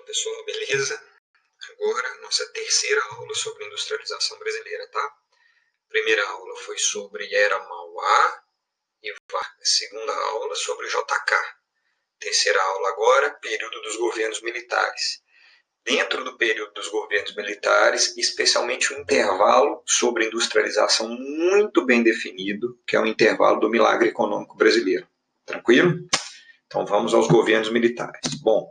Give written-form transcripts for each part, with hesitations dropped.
pessoal, beleza? Agora, nossa terceira aula sobre industrialização brasileira, tá? Primeira aula foi sobre Era Mauá e Vargas. Segunda aula sobre JK. Terceira aula agora, período dos governos militares. Dentro do período dos governos militares, especialmente um intervalo sobre industrialização muito bem definido, que é o intervalo do milagre econômico brasileiro. Tranquilo? Então vamos aos governos militares. Bom,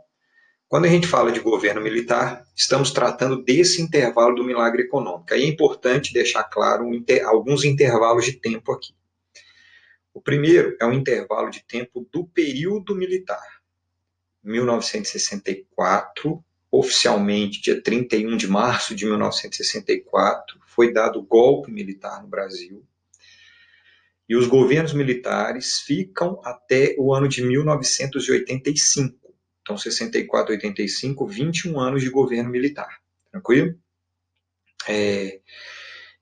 quando a gente fala de governo militar, estamos tratando desse intervalo do milagre econômico. Aí é importante deixar claro alguns intervalos de tempo aqui. O primeiro é o intervalo de tempo do período militar. 1964, oficialmente dia 31 de março de 1964, foi dado o golpe militar no Brasil. E os governos militares ficam até o ano de 1985. Então, 64, 85, 21 anos de governo militar. Tranquilo?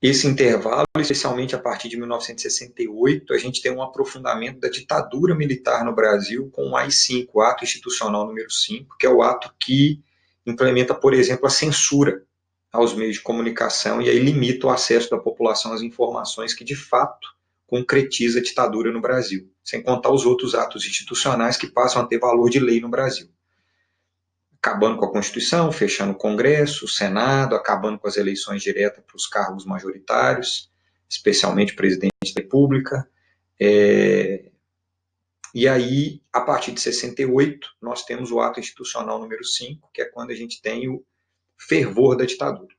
Esse intervalo, especialmente a partir de 1968, a gente tem um aprofundamento da ditadura militar no Brasil com o AI-5, o Ato Institucional número 5, que é o ato que implementa, por exemplo, a censura aos meios de comunicação e aí limita o acesso da população às informações que, de fato, concretiza a ditadura no Brasil, sem contar os outros atos institucionais que passam a ter valor de lei no Brasil. Acabando com a Constituição, fechando o Congresso, o Senado, acabando com as eleições diretas para os cargos majoritários, especialmente presidente da República. E aí, a partir de 68, nós temos o ato institucional número 5, que é quando a gente tem o fervor da ditadura.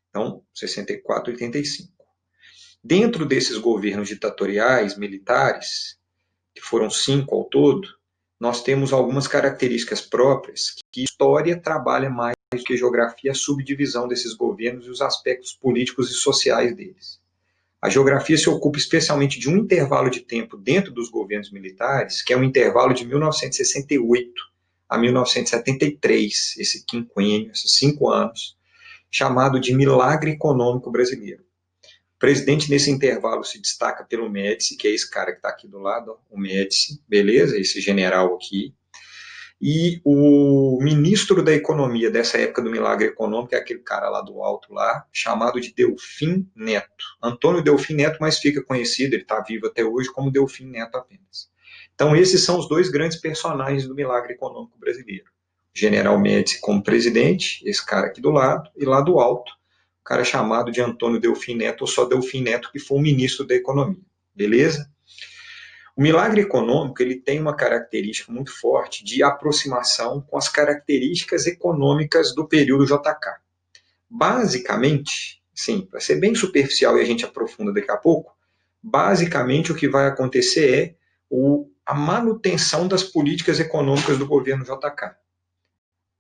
Então, 64, 85. Dentro desses governos ditatoriais, militares, que foram 5 ao todo, nós temos algumas características próprias que a história trabalha mais do que a geografia, a subdivisão desses governos e os aspectos políticos e sociais deles. A geografia se ocupa especialmente de um intervalo de tempo dentro dos governos militares, que é o intervalo de 1968 a 1973, esse quinquênio, esses 5 anos, chamado de milagre econômico brasileiro. O presidente, nesse intervalo, se destaca pelo Médici, que é esse cara que está aqui do lado, ó, o Médici, beleza? Esse general aqui. E o ministro da Economia dessa época do milagre econômico é aquele cara lá do alto, lá, chamado de Delfim Neto. Antônio Delfim Neto, mas fica conhecido, ele está vivo até hoje, como Delfim Neto apenas. Então, esses são os dois grandes personagens do milagre econômico brasileiro. O general Médici como presidente, esse cara aqui do lado, e lá do alto, cara chamado de Antônio Delfim Neto, ou só Delfim Neto, que foi o ministro da Economia. Beleza? O milagre econômico ele tem uma característica muito forte de aproximação com as características econômicas do período JK. Basicamente, sim, para ser bem superficial e a gente aprofunda daqui a pouco, basicamente o que vai acontecer é a manutenção das políticas econômicas do governo JK.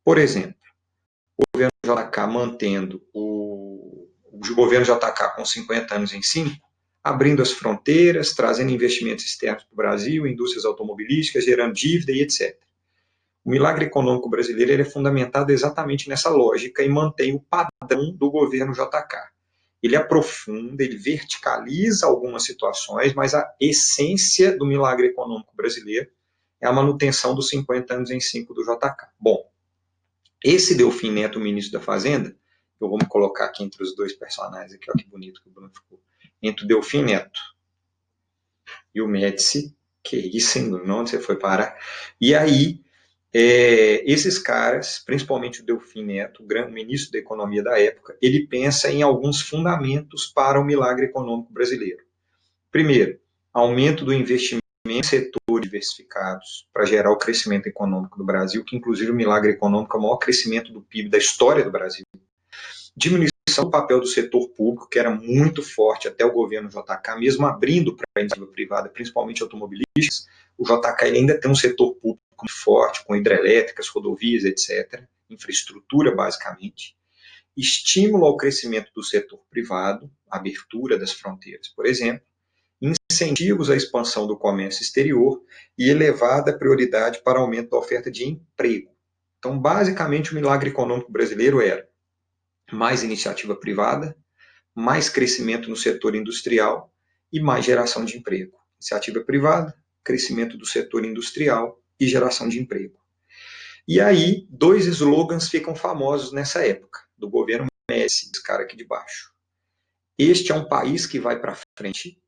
Por exemplo, o governo JK mantendo o governo JK com 50 anos em 5, abrindo as fronteiras, trazendo investimentos externos para o Brasil, indústrias automobilísticas, gerando dívida e etc. O milagre econômico brasileiro ele é fundamentado exatamente nessa lógica e mantém o padrão do governo JK. Ele aprofunda, ele verticaliza algumas situações, mas a essência do milagre econômico brasileiro é a manutenção dos 50 anos em 5 do JK. Bom, esse Delfim Neto, o ministro da Fazenda, eu vou me colocar aqui entre os dois personagens, aqui, olha que bonito que o Bruno ficou, entre o Delfim Neto e o Médici, que isso, hein, onde você foi parar? E aí, esses caras, principalmente o Delfim Neto, o grande ministro da Economia da época, ele pensa em alguns fundamentos para o milagre econômico brasileiro. Primeiro, aumento do investimento em setores diversificados para gerar o crescimento econômico do Brasil, que inclusive o milagre econômico é o maior crescimento do PIB da história do Brasil. Diminuição do papel do setor público, que era muito forte até o governo JK, mesmo abrindo para a iniciativa privada, principalmente automobilísticas, o JK ainda tem um setor público muito forte, com hidrelétricas, rodovias, etc., infraestrutura basicamente, estímulo ao crescimento do setor privado, abertura das fronteiras, por exemplo, incentivos à expansão do comércio exterior e elevada prioridade para aumento da oferta de emprego. Então, basicamente, o milagre econômico brasileiro era mais iniciativa privada, mais crescimento no setor industrial e mais geração de emprego. Iniciativa privada, crescimento do setor industrial e geração de emprego. E aí, dois slogans ficam famosos nessa época, do governo Médici, esse cara aqui de baixo. Este é um país que vai para frente,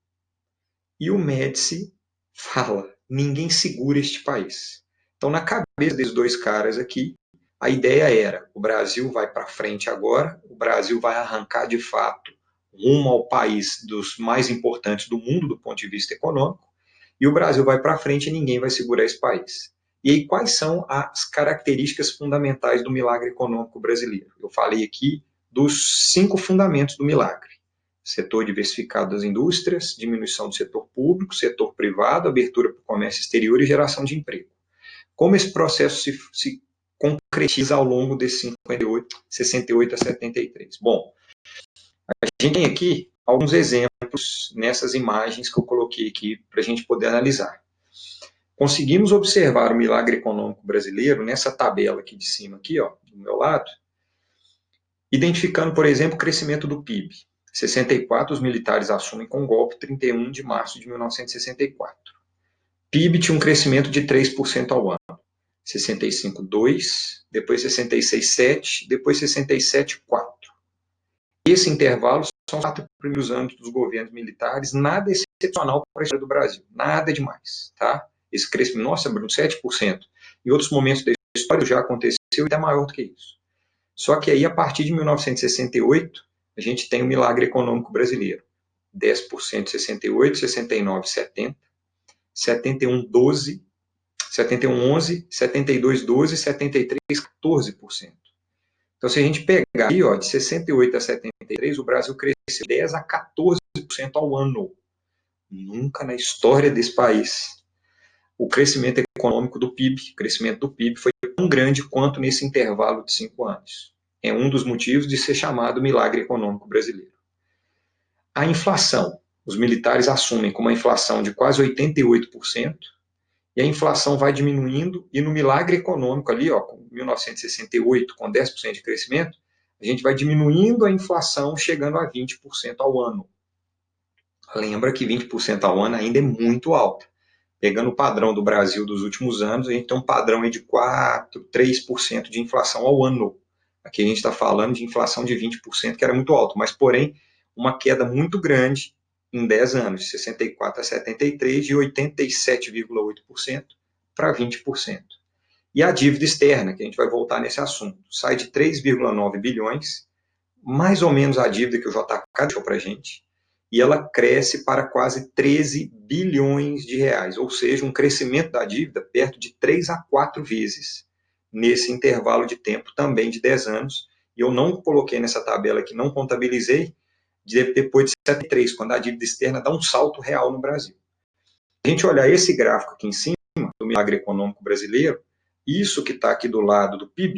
e o Médici fala, ninguém segura este país. Então, na cabeça desses dois caras aqui, a ideia era, o Brasil vai para frente agora, o Brasil vai arrancar de fato rumo ao país dos mais importantes do mundo do ponto de vista econômico, e o Brasil vai para frente e ninguém vai segurar esse país. E aí, quais são as características fundamentais do milagre econômico brasileiro? Eu falei aqui dos 5 fundamentos do milagre. Setor diversificado das indústrias, diminuição do setor público, setor privado, abertura para o comércio exterior e geração de emprego. Como esse processo se concretiza ao longo desses 68 a 73? Bom, a gente tem aqui alguns exemplos nessas imagens que eu coloquei aqui para a gente poder analisar. Conseguimos observar o milagre econômico brasileiro nessa tabela aqui de cima, aqui, ó, do meu lado, identificando, por exemplo, o crescimento do PIB. 64, os militares assumem com golpe, 31 de março de 1964. PIB tinha um crescimento de 3% ao ano. 65, 2, depois 66, 7, depois 67, 4. Esse intervalo são os 4 primeiros anos dos governos militares, nada excepcional para a história do Brasil, nada demais, tá? Esse crescimento, nossa, Bruno, 7%. Em outros momentos da história já aconteceu e até maior do que isso. Só que aí, a partir de 1968, a gente tem o milagre econômico brasileiro. 10% 68, 69, 70, 71, 12, 71, 11, 72, 12, 73, 14%. Então, se a gente pegar aí, ó, de 68 a 73, o Brasil cresceu 10 a 14% ao ano. Nunca na história desse país o crescimento econômico do PIB, o crescimento do PIB foi tão grande quanto nesse intervalo de 5 anos. É um dos motivos de ser chamado milagre econômico brasileiro. A inflação. Os militares assumem com uma inflação de quase 88%, e a inflação vai diminuindo, e no milagre econômico ali, ó, com 1968, com 10% de crescimento, a gente vai diminuindo a inflação, chegando a 20% ao ano. Lembra que 20% ao ano ainda é muito alto. Pegando o padrão do Brasil dos últimos anos, a gente tem um padrão aí de 4%, 3% de inflação ao ano. Aqui a gente está falando de inflação de 20%, que era muito alto, mas, porém, uma queda muito grande em 10 anos, de 64 a 73, de 87,8% para 20%. E a dívida externa, que a gente vai voltar nesse assunto, sai de 3,9 bilhões, mais ou menos a dívida que o JK deixou para a gente, e ela cresce para quase 13 bilhões de reais, ou seja, um crescimento da dívida perto de 3 a 4 vezes nesse intervalo de tempo também de 10 anos, e eu não coloquei nessa tabela aqui, não contabilizei, depois de 73, quando a dívida externa dá um salto real no Brasil. Se a gente olhar esse gráfico aqui em cima, do milagre econômico brasileiro, isso que está aqui do lado do PIB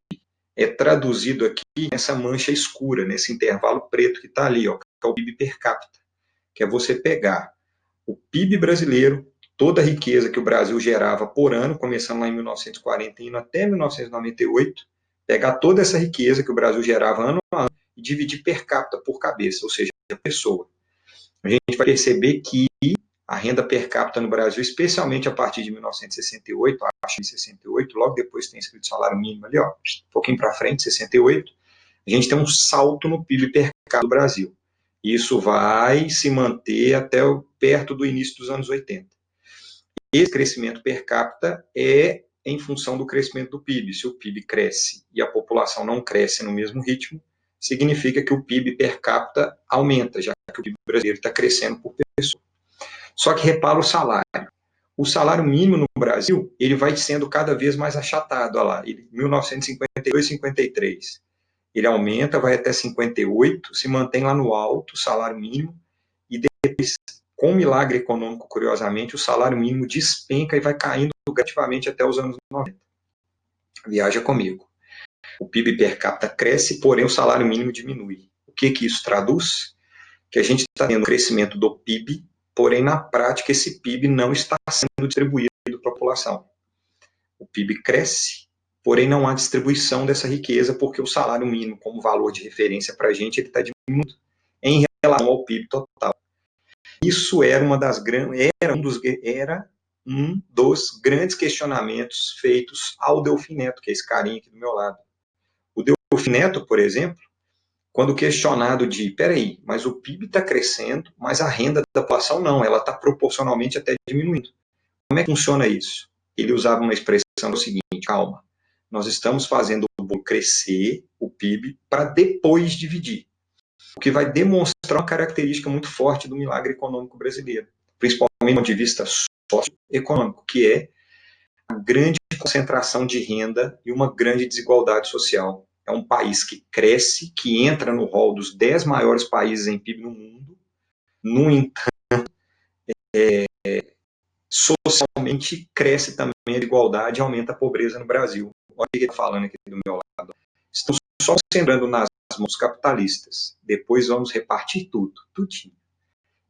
é traduzido aqui nessa mancha escura, nesse intervalo preto que está ali, ó, que é o PIB per capita, que é você pegar o PIB brasileiro, toda a riqueza que o Brasil gerava por ano, começando lá em 1940 e indo até 1998, pegar toda essa riqueza que o Brasil gerava ano a ano e dividir per capita, por cabeça, ou seja, por pessoa. A gente vai perceber que a renda per capita no Brasil, especialmente a partir de 1968, acho que 68, logo depois tem escrito salário mínimo ali, ó, um pouquinho para frente, 68, a gente tem um salto no PIB per capita do Brasil. Isso vai se manter até perto do início dos anos 80. Esse crescimento per capita é em função do crescimento do PIB. Se o PIB cresce e a população não cresce no mesmo ritmo, significa que o PIB per capita aumenta, já que o PIB brasileiro está crescendo por pessoa. Só que repara o salário. O salário mínimo no Brasil, ele vai sendo cada vez mais achatado. Olha lá, 1952, 53. Ele aumenta, vai até 58, se mantém lá no alto, o salário mínimo, e depois, com o milagre econômico, curiosamente, o salário mínimo despenca e vai caindo gradativamente até os anos 90. Viaja comigo. O PIB per capita cresce, porém o salário mínimo diminui. O que isso traduz? Que a gente está tendo um crescimento do PIB, porém, na prática, esse PIB não está sendo distribuído para a população. O PIB cresce, porém não há distribuição dessa riqueza, porque o salário mínimo, como valor de referência para a gente, ele está diminuindo em relação ao PIB total. Isso era um dos grandes questionamentos feitos ao Delfim Neto, que é esse carinha aqui do meu lado. O Delfim Neto, por exemplo, quando questionado de, peraí, mas o PIB está crescendo, mas a renda da população não, ela está proporcionalmente até diminuindo. Como é que funciona isso? Ele usava uma expressão seguinte, calma, nós estamos fazendo o bolo crescer, o PIB, para depois dividir. O que vai demonstrar uma característica muito forte do milagre econômico brasileiro, principalmente do ponto de vista socioeconômico, que é a grande concentração de renda e uma grande desigualdade social. É um país que cresce, que entra no rol dos 10 maiores países em PIB no mundo, no entanto, socialmente cresce também a desigualdade e aumenta a pobreza no Brasil. Olha o que ele está falando aqui do meu lado. Estamos só concentrando nas mãos capitalistas. Depois vamos repartir tudo, tudinho.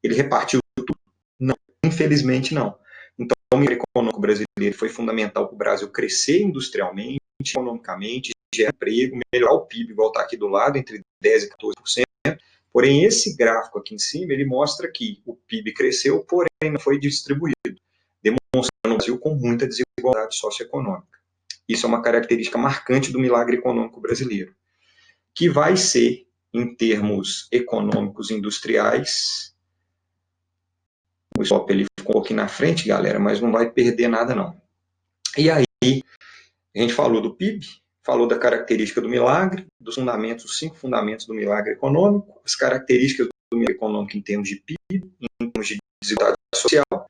Ele repartiu tudo? Não, infelizmente não. Então, o milagre econômico brasileiro foi fundamental para o Brasil crescer industrialmente, economicamente, gerar emprego, melhorar o PIB, voltar aqui do lado, entre 10% e 14%. Porém, esse gráfico aqui em cima, ele mostra que o PIB cresceu, porém não foi distribuído, demonstrando o Brasil com muita desigualdade socioeconômica. Isso é uma característica marcante do milagre econômico brasileiro, que vai ser, em termos econômicos industriais, o stop ele ficou um pouquinho na frente, galera, mas não vai perder nada não. E aí, a gente falou do PIB, falou da característica do milagre, dos fundamentos, os 5 fundamentos do milagre econômico, as características do milagre econômico em termos de PIB, em termos de desigualdade social,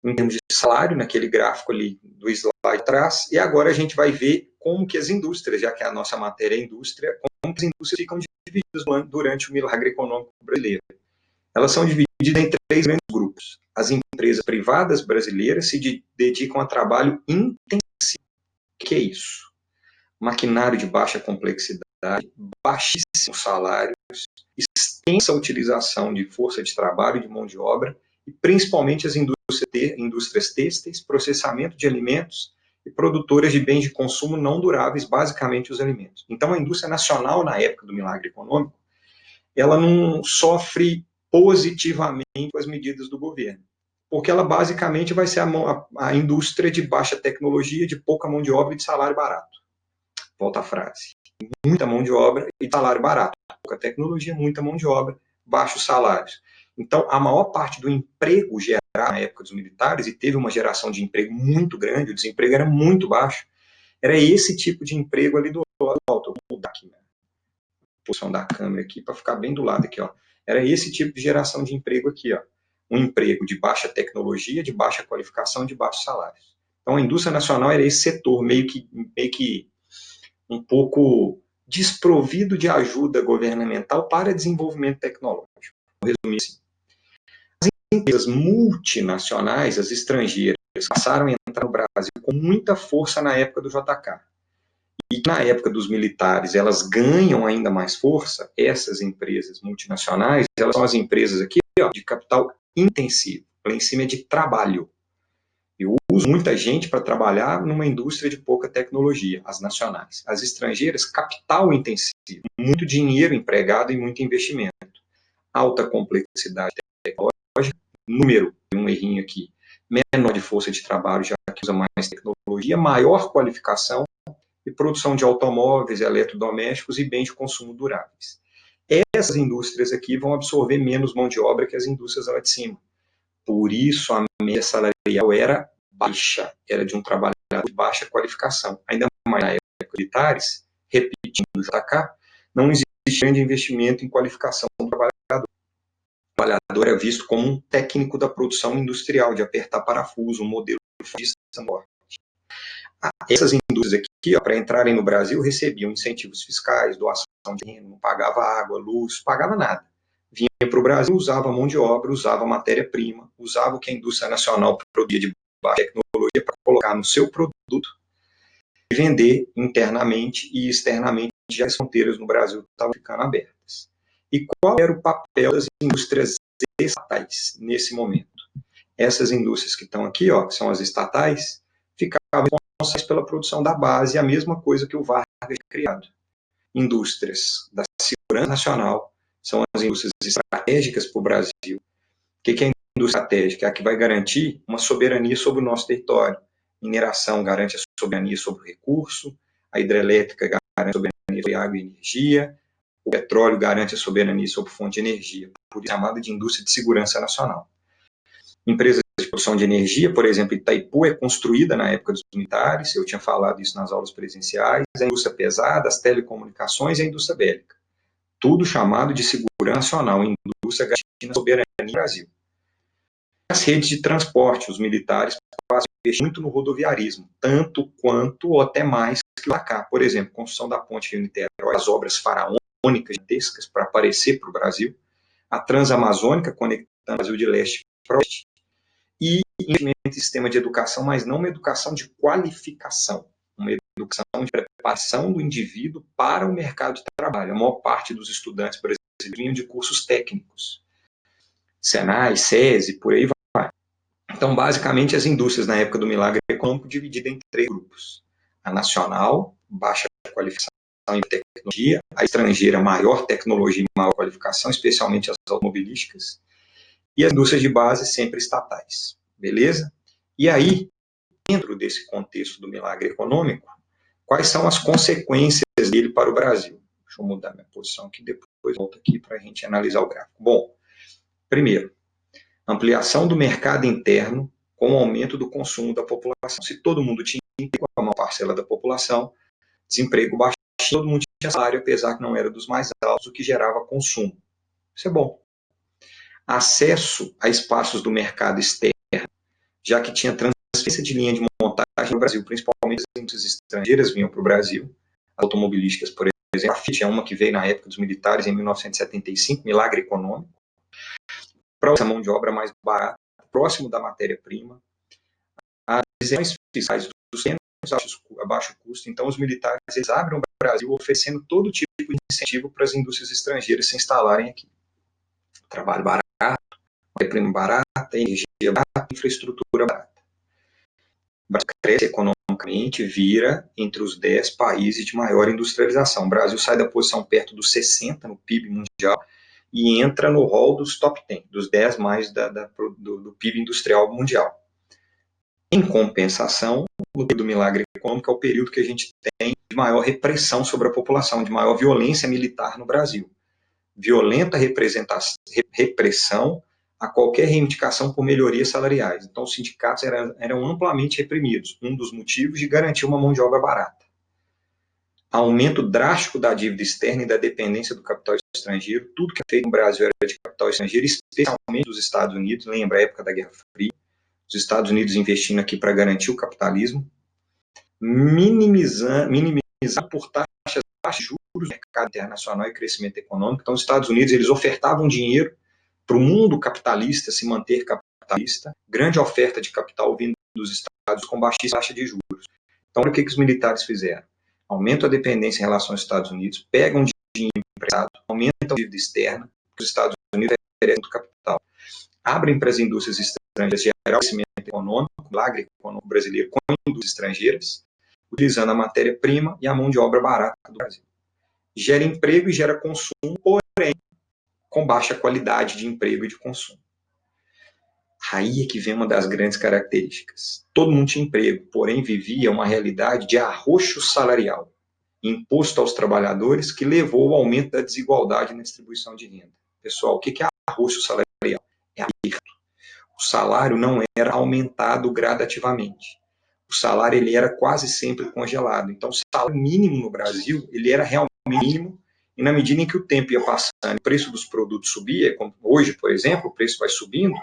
em termos de salário, naquele gráfico ali do slide atrás, e agora a gente vai ver como que as indústrias, já que a nossa matéria é indústria, como que as indústrias ficam divididas durante o milagre econômico brasileiro. Elas são divididas em 3 grandes grupos. As empresas privadas brasileiras se dedicam a trabalho intensivo. O que é isso? Maquinário de baixa complexidade, baixíssimos salários, extensa utilização de força de trabalho e de mão de obra, e principalmente as indústrias têxteis, processamento de alimentos e produtoras de bens de consumo não duráveis, basicamente os alimentos. Então, a indústria nacional, na época do milagre econômico, ela não sofre positivamente com as medidas do governo, porque ela basicamente vai ser a indústria de baixa tecnologia, de pouca mão de obra e de salário barato. Volta a frase. Muita mão de obra e salário barato. Pouca tecnologia, muita mão de obra, baixos salários. Então, a maior parte do emprego gerado na época dos militares, e teve uma geração de emprego muito grande, o desemprego era muito baixo, era esse tipo de emprego ali do lado alto. Vou mudar aqui, né? Posição da câmera aqui para ficar bem do lado aqui, ó. Era esse tipo de geração de emprego aqui, ó. Um emprego de baixa tecnologia, de baixa qualificação, de baixos salários. Então a indústria nacional era esse setor meio que um pouco desprovido de ajuda governamental para desenvolvimento tecnológico. Vou resumir assim. As empresas multinacionais, as estrangeiras, passaram a entrar no Brasil com muita força na época do JK. E que na época dos militares elas ganham ainda mais força, essas empresas multinacionais, elas são as empresas aqui, ó, de capital intensivo, lá em cima é de trabalho. Eu uso muita gente para trabalhar numa indústria de pouca tecnologia, as nacionais. As estrangeiras, capital intensivo, muito dinheiro empregado e muito investimento. Alta complexidade tecnológica, número, um errinho aqui, menor de força de trabalho, já que usa mais tecnologia, maior qualificação, e produção de automóveis, eletrodomésticos e bens de consumo duráveis. Essas indústrias aqui vão absorver menos mão de obra que as indústrias lá de cima. Por isso, a média salarial era baixa, era de um trabalhador de baixa qualificação. Ainda mais na época militares, repetindo o JK, não existe grande investimento em qualificação do trabalhador. O trabalhador é visto como um técnico da produção industrial, de apertar parafuso, um modelo de morte. Essas indústrias aqui, para entrarem no Brasil, recebiam incentivos fiscais, doação de terreno, não pagava água, luz, pagava nada. Vinha para o Brasil, usava mão de obra, usava matéria-prima, usava o que a indústria nacional produzia de baixa tecnologia para colocar no seu produto e vender internamente e externamente, já as fronteiras no Brasil estavam ficando abertas. E qual era o papel das indústrias estatais nesse momento? Essas indústrias que estão aqui, ó, que são as estatais, ficavam pela produção da base, a mesma coisa que o Vargas tinha criado. Indústrias da segurança nacional, são as indústrias estratégicas para o Brasil. O que é a indústria estratégica é a que vai garantir uma soberania sobre o nosso território. Mineração garante a soberania sobre o recurso, a hidrelétrica garante a soberania sobre água e energia, o petróleo garante a soberania sobre fonte de energia, por isso é chamada de indústria de segurança nacional. Empresas de produção de energia, por exemplo, Itaipu é construída na época dos militares, eu tinha falado isso nas aulas presenciais, a indústria pesada, as telecomunicações e a indústria bélica. Tudo chamado de segurança nacional, indústria garantindo a soberania no Brasil. As redes de transporte, os militares passam a investir muito no rodoviarismo, tanto quanto ou até mais que lá cá. Por exemplo, construção da ponte Rio-Niterói, as obras faraônicas gigantescas para aparecer para o Brasil, a Transamazônica conectando o Brasil de leste para oeste, e investimento em sistema de educação, mas não uma educação de qualificação, uma educação de preparação do indivíduo para o mercado de trabalho. A maior parte dos estudantes brasileiros vinham de cursos técnicos, Senai, SESI, por aí vai. Então, basicamente, as indústrias na época do milagre econômico divididas em 3 grupos. A nacional, baixa qualificação em tecnologia, a estrangeira, maior tecnologia e maior qualificação, especialmente as automobilísticas, e as indústrias de base sempre estatais. Beleza? E aí, dentro desse contexto do milagre econômico, quais são as consequências dele para o Brasil? Deixa eu mudar minha posição aqui, depois volto aqui para a gente analisar o gráfico. Bom, primeiro, ampliação do mercado interno com o aumento do consumo da população. Se todo mundo tinha emprego, uma parcela da população, desemprego baixo, todo mundo tinha salário, apesar que não era dos mais altos, o que gerava consumo. Isso é bom. Acesso a espaços do mercado externo, já que tinha transferência de linha de montagem no Brasil, principalmente as indústrias estrangeiras vinham para o Brasil, automobilísticas, por exemplo, a Fiat é uma que veio na época dos militares, em 1975, milagre econômico, para essa mão de obra mais barata, próximo da matéria-prima, as isenções fiscais dos terrenos a baixo custo. Então, os militares eles abrem o Brasil oferecendo todo tipo de incentivo para as indústrias estrangeiras se instalarem aqui. Trabalho barato, matéria-prima barata, energia barata, infraestrutura barata. O Brasil cresce economicamente, vira entre os 10 países de maior industrialização. O Brasil sai da posição perto dos 60 no PIB mundial e entra no rol dos top 10, dos 10 mais do PIB industrial mundial. Em compensação, o período do milagre econômico é o período que a gente tem de maior repressão sobre a população, de maior violência militar no Brasil. Violenta repressão a qualquer reivindicação por melhorias salariais. Então, os sindicatos eram amplamente reprimidos, um dos motivos de garantir uma mão de obra barata. Aumento drástico da dívida externa e da dependência do capital estrangeiro. Tudo que é feito no Brasil era de capital estrangeiro, especialmente dos Estados Unidos. Lembra a época da Guerra Fria? Os Estados Unidos investindo aqui para garantir o capitalismo. Minimizar por taxas baixas de juros, mercado internacional e crescimento econômico. Então, os Estados Unidos eles ofertavam dinheiro para o mundo capitalista se manter capitalista. Grande oferta de capital vindo dos Estados com baixíssima taxa de juros. Então, olha o que os militares fizeram. Aumentam a dependência em relação aos Estados Unidos, pegam dinheiro emprestado, aumentam a dívida externa, os Estados Unidos oferecem muito capital. Abrem para as indústrias estrangeiras gerar crescimento econômico, milagre econômico brasileiro com indústrias estrangeiras, utilizando a matéria-prima e a mão de obra barata do Brasil. Gera emprego e gera consumo, porém, com baixa qualidade de emprego e de consumo. Aí é que vem uma das grandes características. Todo mundo tinha emprego, porém vivia uma realidade de arroxo salarial, imposto aos trabalhadores, que levou ao aumento da desigualdade na distribuição de renda. Pessoal, o que é arroxo salarial? É aperto. O salário não era aumentado gradativamente. O salário ele era quase sempre congelado. Então, o salário mínimo no Brasil ele era realmente mínimo, e na medida em que o tempo ia passando, o preço dos produtos subia, como hoje, por exemplo, o preço vai subindo,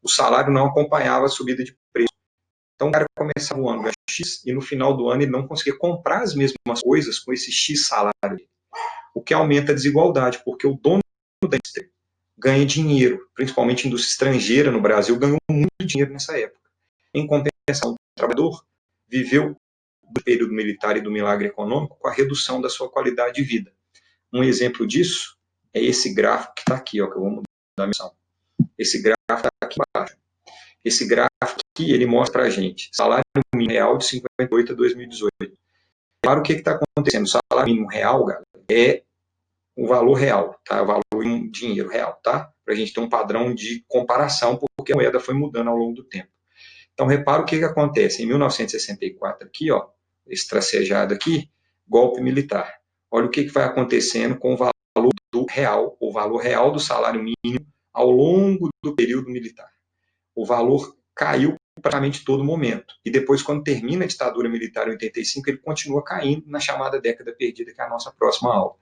o salário não acompanhava a subida de preço. Então, o cara começava o ano ganhando X e no final do ano ele não conseguia comprar as mesmas coisas com esse X salário. O que aumenta a desigualdade, porque o dono da indústria ganha dinheiro, principalmente a indústria estrangeira no Brasil ganhou muito dinheiro nessa época. Em compensação, o trabalhador viveu do período militar e do milagre econômico com a redução da sua qualidade de vida. Um exemplo disso é esse gráfico que está aqui, ó, que eu vou mudar a missão. Esse gráfico está aqui embaixo. Esse gráfico aqui, ele mostra para a gente salário mínimo real de 58 a 2018. Claro, o que está acontecendo? O salário mínimo real, galera, é o valor real, tá? O valor em dinheiro real, tá? Para a gente ter um padrão de comparação, porque a moeda foi mudando ao longo do tempo. Então, repara o que acontece. Em 1964, aqui, ó, esse tracejado aqui, golpe militar. Olha o que vai acontecendo com o valor do real, o valor real do salário mínimo ao longo do período militar. O valor caiu praticamente todo momento. E depois, quando termina a ditadura militar em 85, ele continua caindo na chamada década perdida, que é a nossa próxima aula.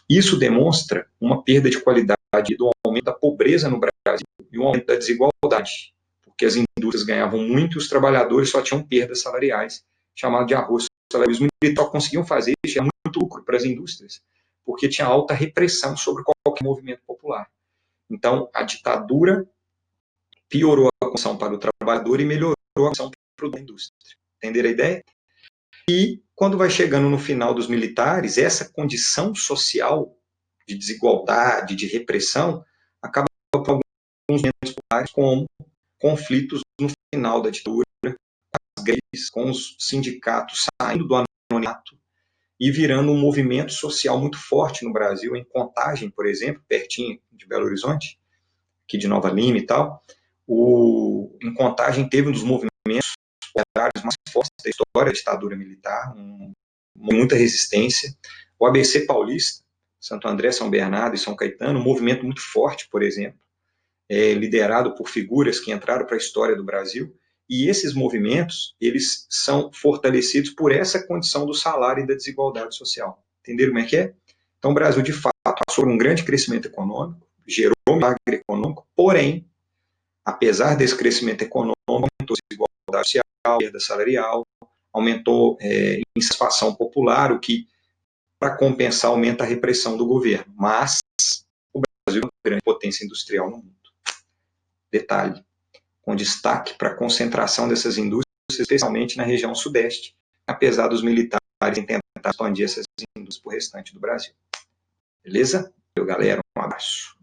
Isso demonstra uma perda de qualidade do aumento da pobreza no Brasil e um aumento da desigualdade, porque as indústrias ganhavam muito e os trabalhadores só tinham perdas salariais, chamado de arroz salarial. Os militares só conseguiam fazer isso, tinha muito lucro para as indústrias, porque tinha alta repressão sobre qualquer movimento popular. Então, a ditadura piorou a condição para o trabalhador e melhorou a condição para a indústria. Entenderam a ideia? E quando vai chegando no final dos militares, essa condição social de desigualdade, de repressão, acaba com alguns movimentos populares, como conflitos no final da ditadura, as greves, com os sindicatos saindo do anonimato e virando um movimento social muito forte no Brasil, em Contagem, por exemplo, pertinho de Belo Horizonte, aqui de Nova Lima e tal. Em Contagem teve um dos movimentos operários mais fortes da história da ditadura militar, muita resistência. O ABC paulista, Santo André, São Bernardo e São Caetano, um movimento muito forte, por exemplo, liderado por figuras que entraram para a história do Brasil, e esses movimentos, eles são fortalecidos por essa condição do salário e da desigualdade social. Entenderam como é que é? Então, o Brasil, de fato, passou por um grande crescimento econômico, gerou um milagre econômico, porém, apesar desse crescimento econômico, aumentou a desigualdade social, perda salarial, aumentou insatisfação popular, o que, para compensar, aumenta a repressão do governo. Mas o Brasil é uma grande potência industrial no mundo. Detalhe, com destaque para a concentração dessas indústrias, especialmente na região sudeste, apesar dos militares tentar expandir essas indústrias para o restante do Brasil. Beleza? Meu galera, um abraço.